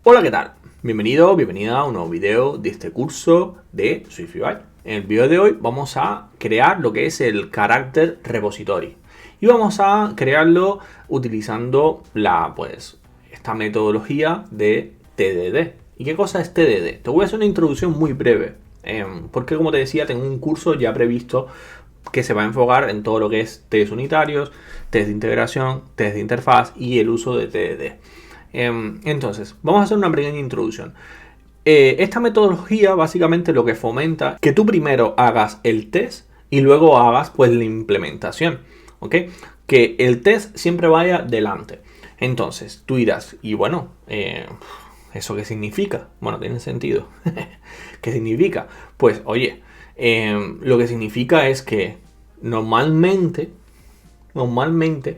Hola, ¿qué tal? Bienvenido, bienvenida a un nuevo video de este curso de SwiftUI. En el video de hoy vamos a crear lo que es el Character Repository y vamos a crearlo utilizando esta metodología de TDD. ¿Y qué cosa es TDD? Te voy a hacer una introducción muy breve, porque como te decía, tengo un curso ya previsto que se va a enfocar en todo lo que es test unitarios, test de integración, test de interfaz y el uso de TDD. Entonces, vamos a hacer una pequeña introducción. Esta metodología básicamente lo que fomenta que tú primero hagas el test y luego hagas pues la implementación, ¿ok? Que el test siempre vaya delante. Entonces, tú dirás, y bueno, ¿eso qué significa? Bueno, tiene sentido. ¿Qué significa? Pues, oye, lo que significa es que normalmente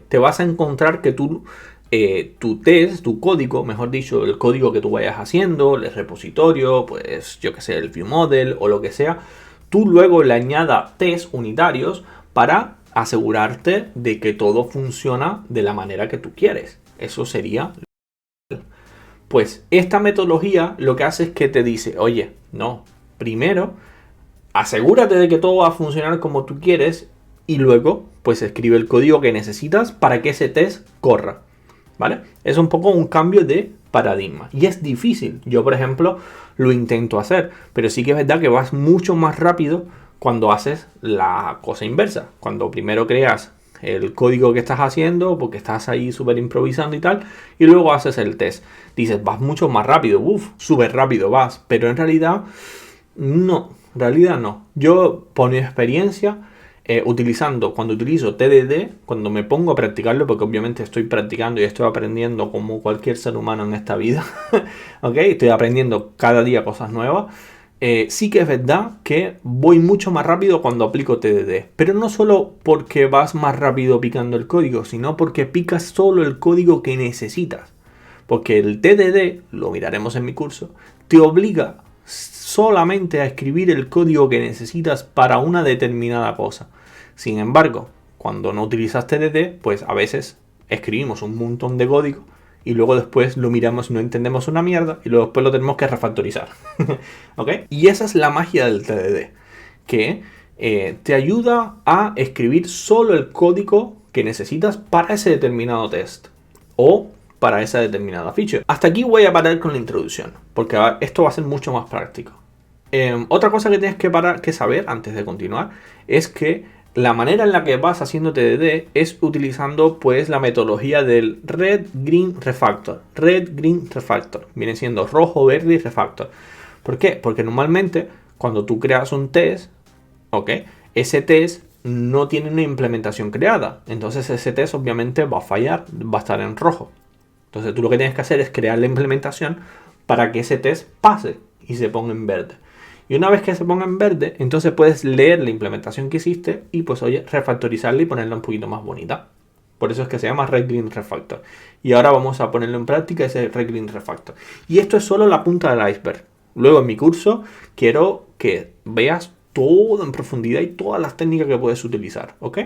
te vas a encontrar que tu test, tu código, mejor dicho, el código que tú vayas haciendo, el repositorio, pues yo que sé, el view model o lo que sea, tú luego le añadas test unitarios para asegurarte de que todo funciona de la manera que tú quieres. Eso sería, pues esta metodología lo que hace es que te dice, oye, no, primero asegúrate de que todo va a funcionar como tú quieres y luego pues escribe el código que necesitas para que ese test corra, ¿vale? Es un poco un cambio de paradigma y es difícil. Yo, por ejemplo, lo intento hacer, pero sí que es verdad que vas mucho más rápido cuando haces la cosa inversa. Cuando primero creas el código que estás haciendo, porque estás ahí súper improvisando y tal, y luego haces el test. Dices, vas mucho más rápido, súper rápido vas, pero en realidad no. En realidad no. Yo, por mi experiencia, cuando utilizo TDD, cuando me pongo a practicarlo, porque obviamente estoy practicando y estoy aprendiendo como cualquier ser humano en esta vida, ¿ok? Estoy aprendiendo cada día cosas nuevas. Sí que es verdad que voy mucho más rápido cuando aplico TDD, pero no solo porque vas más rápido picando el código, sino porque picas solo el código que necesitas. Porque el TDD, lo miraremos en mi curso, te obliga solamente a escribir el código que necesitas para una determinada cosa. Sin embargo, cuando no utilizas TDD, pues a veces escribimos un montón de código y luego después lo miramos y no entendemos una mierda y luego después lo tenemos que refactorizar. ¿Ok? Y esa es la magia del TDD, que te ayuda a escribir solo el código que necesitas para ese determinado test o para esa determinada feature. Hasta aquí voy a parar con la introducción, porque esto va a ser mucho más práctico. Otra cosa que tienes que saber antes de continuar es que la manera en la que vas haciendo TDD es utilizando pues la metodología del Red, Green, Refactor. Red, Green, Refactor. Viene siendo rojo, verde y refactor. ¿Por qué? Porque normalmente cuando tú creas un test, ¿ok? Ese test no tiene una implementación creada. Entonces ese test obviamente va a fallar, va a estar en rojo. Entonces tú lo que tienes que hacer es crear la implementación para que ese test pase y se ponga en verde. Y una vez que se ponga en verde, entonces puedes leer la implementación que hiciste y pues oye, refactorizarla y ponerla un poquito más bonita. Por eso es que se llama Red Green Refactor. Y ahora vamos a ponerlo en práctica ese Red Green Refactor. Y esto es solo la punta del iceberg. Luego en mi curso quiero que veas todo en profundidad y todas las técnicas que puedes utilizar, ¿ok?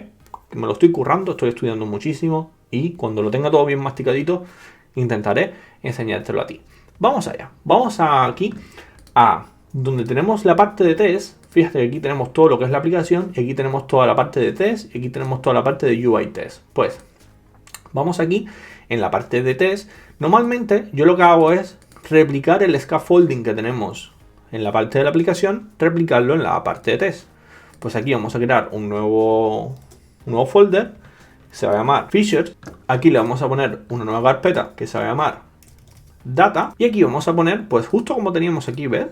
Me lo estoy currando, estoy estudiando muchísimo y cuando lo tenga todo bien masticadito intentaré enseñártelo a ti. Vamos allá. Vamos aquí a donde tenemos la parte de test. Fíjate que aquí tenemos todo lo que es la aplicación y aquí tenemos toda la parte de test y aquí tenemos toda la parte de UI test. Pues vamos aquí en la parte de test. Normalmente yo lo que hago es replicar el scaffolding que tenemos en la parte de la aplicación, replicarlo en la parte de test. Pues aquí vamos a crear un nuevo folder. Se va a llamar Features. Aquí le vamos a poner una nueva carpeta que se va a llamar Data. Y aquí vamos a poner, pues justo como teníamos aquí, ¿ves?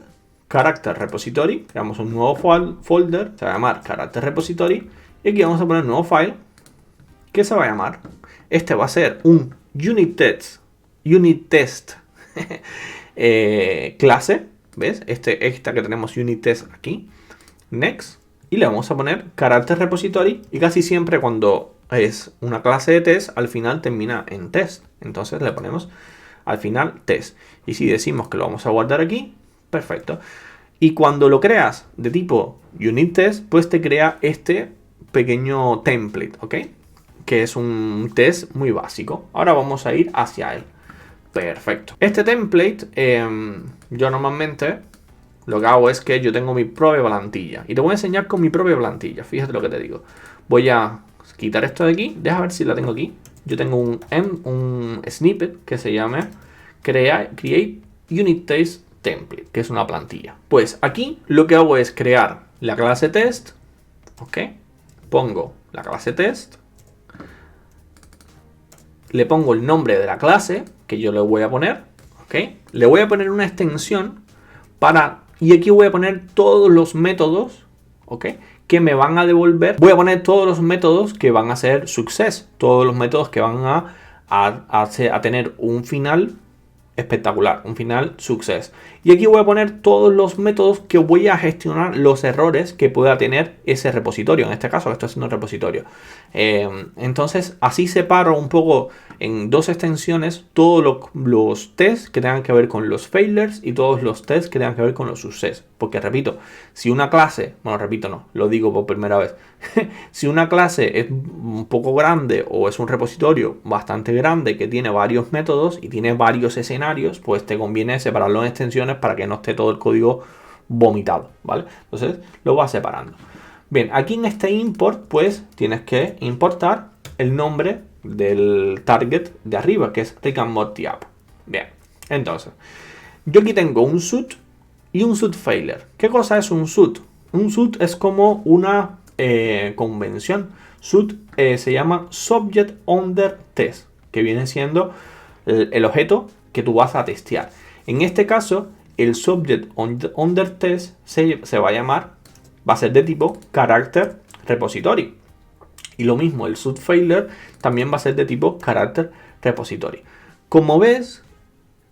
Character Repository. Creamos un nuevo folder. Se va a llamar Character Repository. Y aquí vamos a poner un nuevo file que se va a llamar. Este va a ser un unit test clase. ¿Ves? Esta que tenemos unit test aquí. Next. Y le vamos a poner Character Repository. Y casi siempre cuando es una clase de test, al final termina en test. Entonces le ponemos al final test. Y si decimos que lo vamos a guardar aquí, perfecto. Y cuando lo creas de tipo unit test, pues te crea este pequeño template, ¿ok? Que es un test muy básico. Ahora vamos a ir hacia él. Perfecto. Este template, yo normalmente lo que hago es que yo tengo mi propia plantilla. Y te voy a enseñar con mi propia plantilla. Fíjate lo que te digo. Voy a quitar esto de aquí. Deja ver si la tengo aquí. Yo tengo un snippet que se llama Create Unit Test Template, que es una plantilla. Pues aquí lo que hago es crear la clase test. Ok. Pongo la clase test. Le pongo el nombre de la clase que yo le voy a poner. Ok. Le voy a poner una extensión para... Y aquí voy a poner todos los métodos, ¿ok?, que me van a devolver. Voy a poner todos los métodos que van a ser success. Todos los métodos que van a tener un final espectacular, un final success. Y aquí voy a poner todos los métodos que voy a gestionar los errores que pueda tener ese repositorio. En este caso, esto es un repositorio. Entonces, así separo un poco en dos extensiones todos los tests que tengan que ver con los failures y todos los tests que tengan que ver con los success. Porque repito, si una clase, bueno, repito no, lo digo por primera vez. Si una clase es un poco grande o es un repositorio bastante grande que tiene varios métodos y tiene varios escenarios, pues te conviene separarlo en extensiones para que no esté todo el código vomitado, ¿vale? Entonces lo vas separando. Bien, aquí en este import, pues tienes que importar el nombre del target de arriba, que es Rick and Morty App. Bien, entonces, yo aquí tengo un suit y un suit failure. ¿Qué cosa es un suit? Un suit es como una convención. Suit se llama Subject Under Test, que viene siendo el objeto que tú vas a testear. En este caso, el Subject Under Test se va a llamar, va a ser de tipo Character Repository. Y lo mismo, el suit failure también va a ser de tipo Character Repository. Como ves,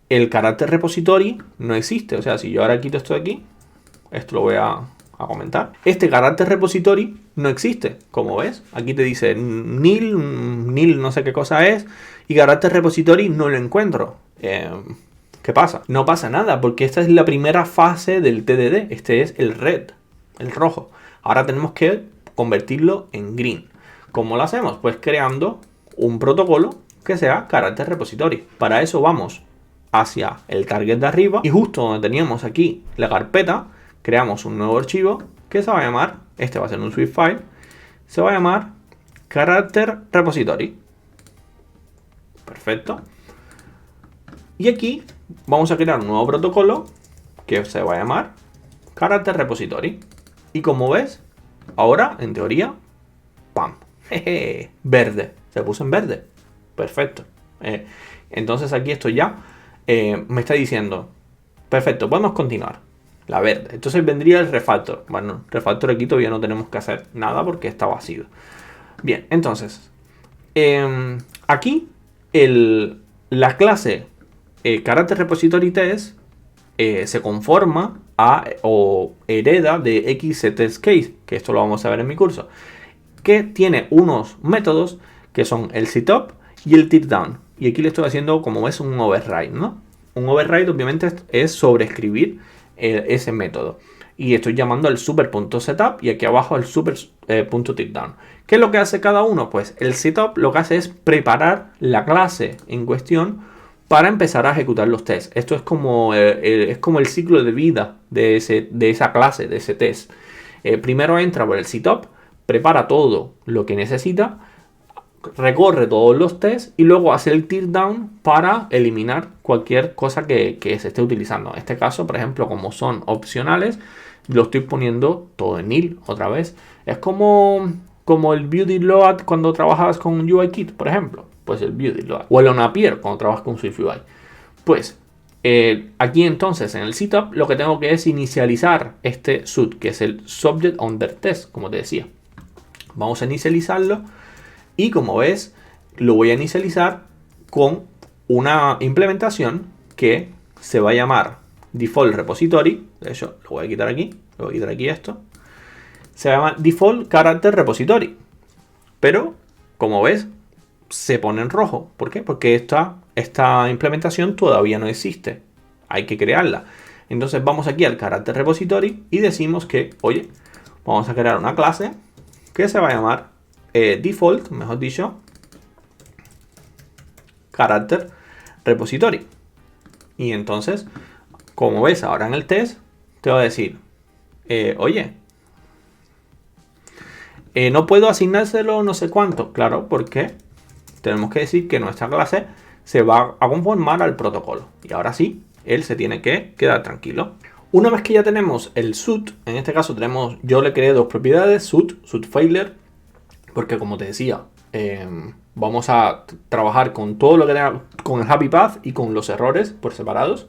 el Character Repository no existe. O sea, si yo ahora quito esto de aquí, esto lo voy a comentar. Este Character Repository no existe. Como ves, aquí te dice nil no sé qué cosa es, y Character Repository no lo encuentro. ¿Qué pasa? No pasa nada, porque esta es la primera fase del TDD. Este es el red, el rojo. Ahora tenemos que convertirlo en green. ¿Cómo lo hacemos? Pues creando un protocolo que sea Character Repository. Para eso vamos hacia el target de arriba y justo donde teníamos aquí la carpeta, creamos un nuevo archivo que se va a llamar, este va a ser un Swift file, se va a llamar Character Repository. Perfecto. Y aquí vamos a crear un nuevo protocolo que se va a llamar Character Repository. Y como ves, ahora, en teoría, ¡pam! Jeje, verde. Se puso en verde. Perfecto. Entonces aquí esto ya me está diciendo, perfecto, podemos continuar. La verde. Entonces vendría el refactor. Bueno, refactor aquí todavía no tenemos que hacer nada porque está vacío. Bien, entonces, aquí la clase Character Repository Test se conforma o hereda de XTestCase, que esto lo vamos a ver en mi curso, que tiene unos métodos que son el setup y el teardown. Y aquí le estoy haciendo, como ves, un override, ¿no? Un override obviamente es sobreescribir ese método. Y estoy llamando al super.setup y aquí abajo al super.teardown. ¿Qué es lo que hace cada uno? Pues el setup lo que hace es preparar la clase en cuestión para empezar a ejecutar los tests. Esto es como el ciclo de vida de esa clase, de ese test. Primero entra por el setup, prepara todo lo que necesita, recorre todos los tests y luego hace el teardown para eliminar cualquier cosa que se esté utilizando. En este caso, por ejemplo, como son opcionales, lo estoy poniendo todo en nil otra vez. Es como el beauty load cuando trabajas con UIKit, por ejemplo. Pues el beauty load. O el onAppear cuando trabajas con SwiftUI. Pues aquí entonces en el setup lo que tengo que es inicializar este suit, que es el subject under test, como te decía. Vamos a inicializarlo y como ves lo voy a inicializar con una implementación que se va a llamar default repository. De hecho lo voy a quitar aquí, lo voy a quitar aquí esto. Se llama default character repository, pero como ves se pone en rojo. ¿Por qué? Porque esta implementación todavía no existe, hay que crearla. Entonces vamos aquí al character repository y decimos que, oye, vamos a crear una clase que se va a llamar default, mejor dicho, character repository. Y entonces, como ves ahora en el test, te va a decir, oye, no puedo asignárselo no sé cuánto. Claro, porque tenemos que decir que nuestra clase se va a conformar al protocolo. Y ahora sí, él se tiene que quedar tranquilo. Una vez que ya tenemos el suit, en este caso yo le creé dos propiedades, suit failure, porque como te decía, vamos a trabajar con todo lo que tenga, con el happy path y con los errores por separados.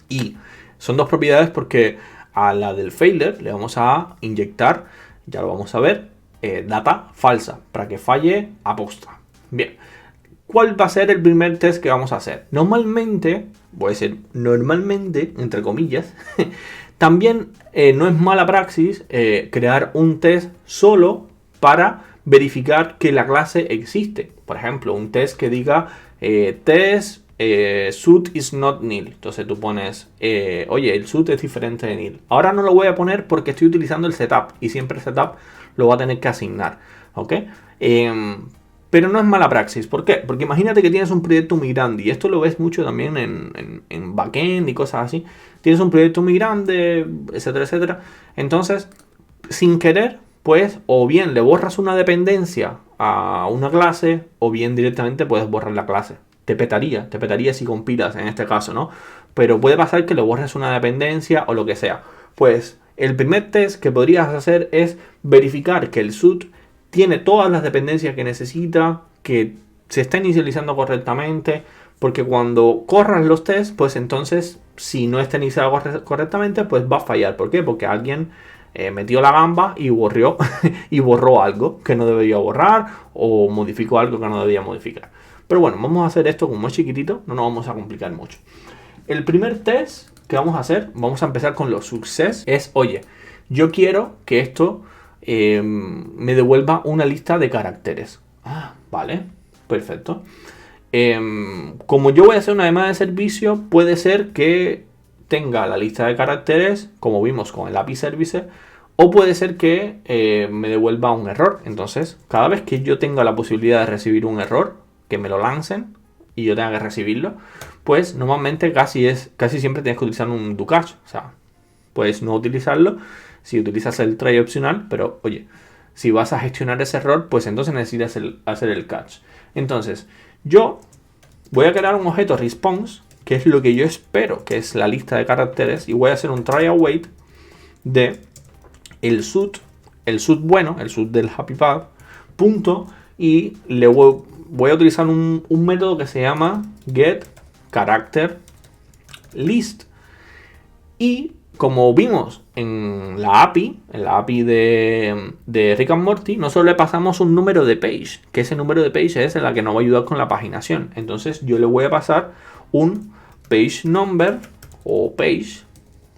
Y son dos propiedades porque a la del failure le vamos a inyectar, ya lo vamos a ver, data falsa, para que falle aposta. Bien, ¿cuál va a ser el primer test que vamos a hacer? Normalmente, voy a decir normalmente, entre comillas, también no es mala praxis crear un test solo para verificar que la clase existe. Por ejemplo, un test que diga test suit is not nil. Entonces tú pones, oye, el suit es diferente de nil. Ahora no lo voy a poner porque estoy utilizando el setup y siempre el setup lo va a tener que asignar. ¿Ok? Pero no es mala praxis. ¿Por qué? Porque imagínate que tienes un proyecto muy grande y esto lo ves mucho también en backend y cosas así. Tienes un proyecto muy grande, etcétera, etcétera. Entonces, sin querer, pues o bien le borras una dependencia a una clase o bien directamente puedes borrar la clase. Te petaría si compilas en este caso, ¿no? Pero puede pasar que le borres una dependencia o lo que sea. Pues el primer test que podrías hacer es verificar que el suit tiene todas las dependencias que necesita, que se está inicializando correctamente, porque cuando corras los tests, pues entonces si no está iniciado correctamente, pues va a fallar. ¿Por qué? Porque alguien metió la gamba y borró algo que no debería borrar o modificó algo que no debía modificar. Pero bueno, vamos a hacer esto como es chiquitito, no nos vamos a complicar mucho. El primer test que vamos a hacer, vamos a empezar con los success, es, oye, yo quiero que esto me devuelva una lista de caracteres. Ah, vale, perfecto. Como yo voy a hacer una demanda de servicio, puede ser que tenga la lista de caracteres, como vimos con el API Service, o puede ser que me devuelva un error. Entonces, cada vez que yo tenga la posibilidad de recibir un error, que me lo lancen y yo tenga que recibirlo, pues normalmente casi siempre tienes que utilizar un do catch. O sea, puedes no utilizarlo si utilizas el try opcional, pero oye, si vas a gestionar ese error, pues entonces necesitas hacer el catch. Entonces, yo voy a crear un objeto response, que es lo que yo espero, que es la lista de caracteres, y voy a hacer un try await de el suit bueno, el suit del happy path, punto, y le voy a utilizar un método que se llama getCharacterList. Y como vimos en la API de Rick and Morty, nosotros le pasamos un número de page, que ese número de page es la que nos va a ayudar con la paginación. Entonces yo le voy a pasar un page number o page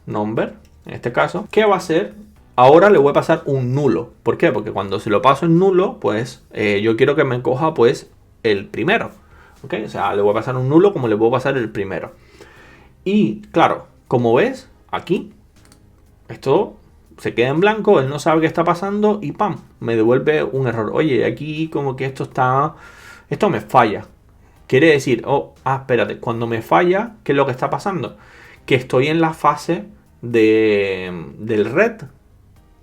number, en este caso, que va a ser, ahora le voy a pasar un nulo. ¿Por qué? Porque cuando se lo paso en nulo, pues yo quiero que me coja pues el primero. ¿Ok? O sea, le voy a pasar un nulo como le puedo pasar el primero. Y claro, como ves, aquí esto se queda en blanco, él no sabe qué está pasando y ¡pam! Me devuelve un error. Oye, aquí como que esto me falla. Quiere decir, espérate, cuando me falla, ¿qué es lo que está pasando? Que estoy en la fase del red,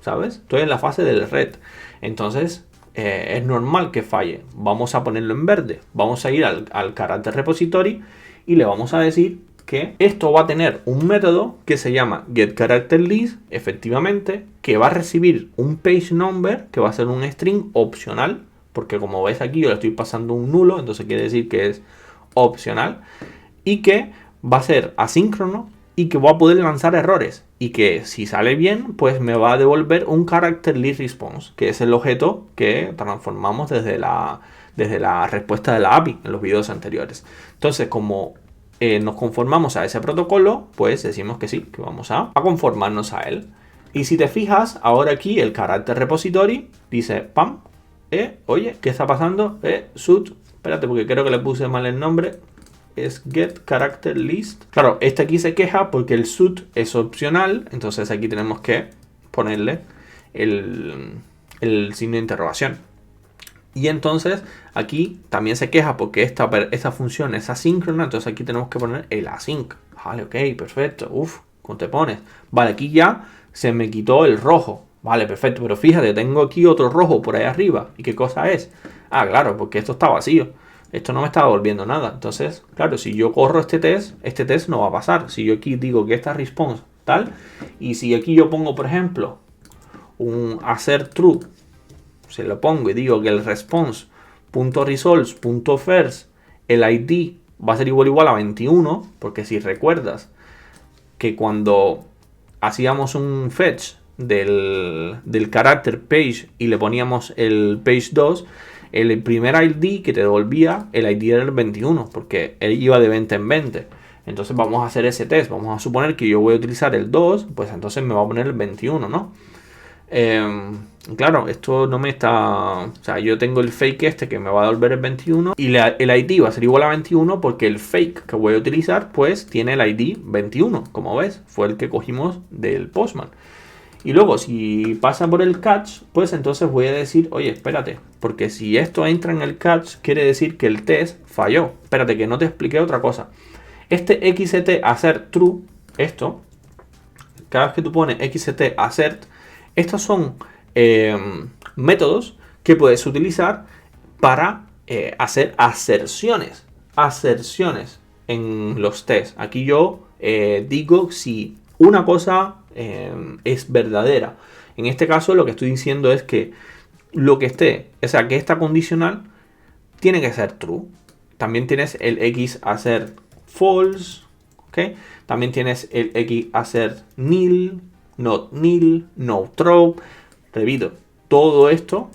¿sabes? Estoy en la fase del red. Entonces, es normal que falle. Vamos a ponerlo en verde. Vamos a ir al carácter repository y le vamos a decir que esto va a tener un método que se llama getCharacterList, efectivamente, que va a recibir un page number, que va a ser un string opcional, porque como ves aquí yo le estoy pasando un nulo, entonces quiere decir que es opcional, y que va a ser asíncrono y que va a poder lanzar errores, y que si sale bien, pues me va a devolver un CharacterListResponse, que es el objeto que transformamos desde la respuesta de la API en los videos anteriores. Entonces, como nos conformamos a ese protocolo, pues decimos que sí, que vamos a conformarnos a él. Y si te fijas, ahora aquí el carácter repository dice, pam, oye, ¿qué está pasando? Suit, espérate porque creo que le puse mal el nombre, es getCharacterList. Claro, este aquí se queja porque el suit es opcional, entonces aquí tenemos que ponerle el signo de interrogación. Y entonces aquí también se queja porque esta función es asíncrona, entonces aquí tenemos que poner el async. Vale, ok, perfecto. Uf, ¿cómo te pones? Vale, aquí ya se me quitó el rojo. Vale, perfecto, pero fíjate, tengo aquí otro rojo por ahí arriba. ¿Y qué cosa es? Ah, claro, porque esto está vacío. Esto no me está devolviendo nada. Entonces, claro, si yo corro este test no va a pasar. Si yo aquí digo que esta response tal, y si aquí yo pongo, por ejemplo, un assert true, se lo pongo y digo que el response.results.first, el ID va a ser igual a 21, porque si recuerdas que cuando hacíamos un fetch del carácter page y le poníamos el page 2, el primer ID que te devolvía, el ID era el 21, porque él iba de 20 en 20. Entonces vamos a hacer ese test. Vamos a suponer que yo voy a utilizar el 2, pues entonces me va a poner el 21, ¿no? Claro, esto no me está... O sea, yo tengo el fake este que me va a devolver el 21 y el ID va a ser igual a 21 porque el fake que voy a utilizar pues tiene el ID 21, como ves, fue el que cogimos del Postman. Y luego si pasa por el catch, pues entonces voy a decir, oye, espérate, porque si esto entra en el catch quiere decir que el test falló. Espérate, que no te expliqué otra cosa. Este XT assert true, esto, cada vez que tú pones XT assert, estos son métodos que puedes utilizar para hacer aserciones en los tests. Aquí yo digo si una cosa es verdadera. En este caso lo que estoy diciendo es que lo que esté, o sea, que esta condicional tiene que ser true. También tienes el XAssert false, ¿ok? También tienes el XAssert nil, not nil, no true. Repito, todo esto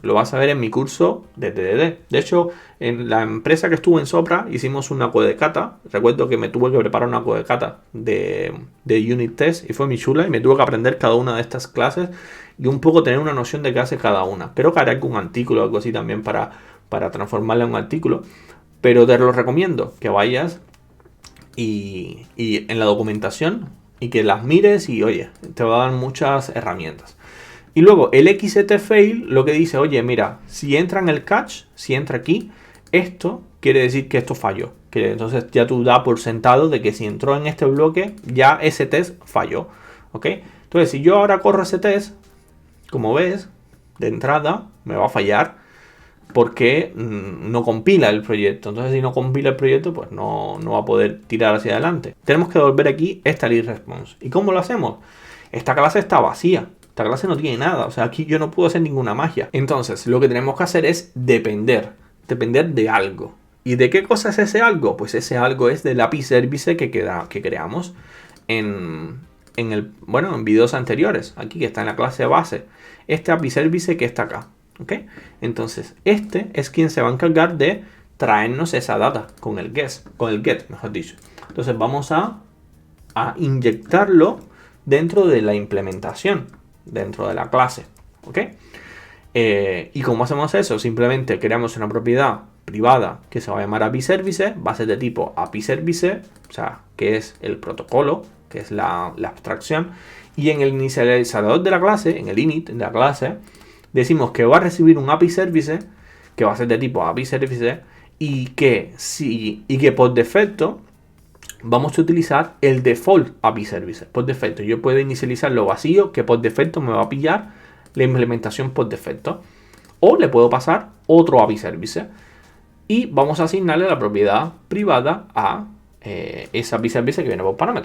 lo vas a ver en mi curso de TDD. De hecho, en la empresa que estuve en Sopra hicimos una codecata. Recuerdo que me tuve que preparar una codecata de unit test y fue muy chula y me tuve que aprender cada una de estas clases y un poco tener una noción de qué hace cada una. Creo que haré algún artículo o algo así también para transformarla en un artículo. Pero te lo recomiendo que vayas y en la documentación y que las mires y oye, te va a dar muchas herramientas. Y luego el XTFail lo que dice, oye, mira, si entra en el catch, si entra aquí, esto quiere decir que esto falló. Que entonces ya tú das por sentado de que si entró en este bloque, ya ese test falló. ¿Ok? Entonces, si yo ahora corro ese test, como ves, de entrada me va a fallar porque no compila el proyecto. Entonces, si no compila el proyecto, pues no va a poder tirar hacia adelante. Tenemos que devolver aquí esta lead response. ¿Y cómo lo hacemos? Esta clase está vacía. Esta clase no tiene nada, o sea, aquí yo no puedo hacer ninguna magia. Entonces, lo que tenemos que hacer es depender de algo. ¿Y de qué cosa es ese algo? Pues ese algo es del API Service que creamos en videos anteriores, aquí que está en la clase base. Este API Service que está acá, ¿ok? Entonces, este es quien se va a encargar de traernos esa data con el get, mejor dicho. Entonces, vamos a inyectarlo dentro de la implementación, dentro de la clase, ¿ok? ¿Y cómo hacemos eso? Simplemente creamos una propiedad privada que se va a llamar API Service, va a ser de tipo API Service, o sea, que es el protocolo, que es la abstracción, y en el inicializador de la clase, en el init de la clase, decimos que va a recibir un API Service, que va a ser de tipo API Service, y que por defecto vamos a utilizar el default API Service. Por defecto, yo puedo inicializar lo vacío, que por defecto me va a pillar la implementación por defecto. O le puedo pasar otro API Service. Y vamos a asignarle la propiedad privada a esa API Service que viene por parámetro.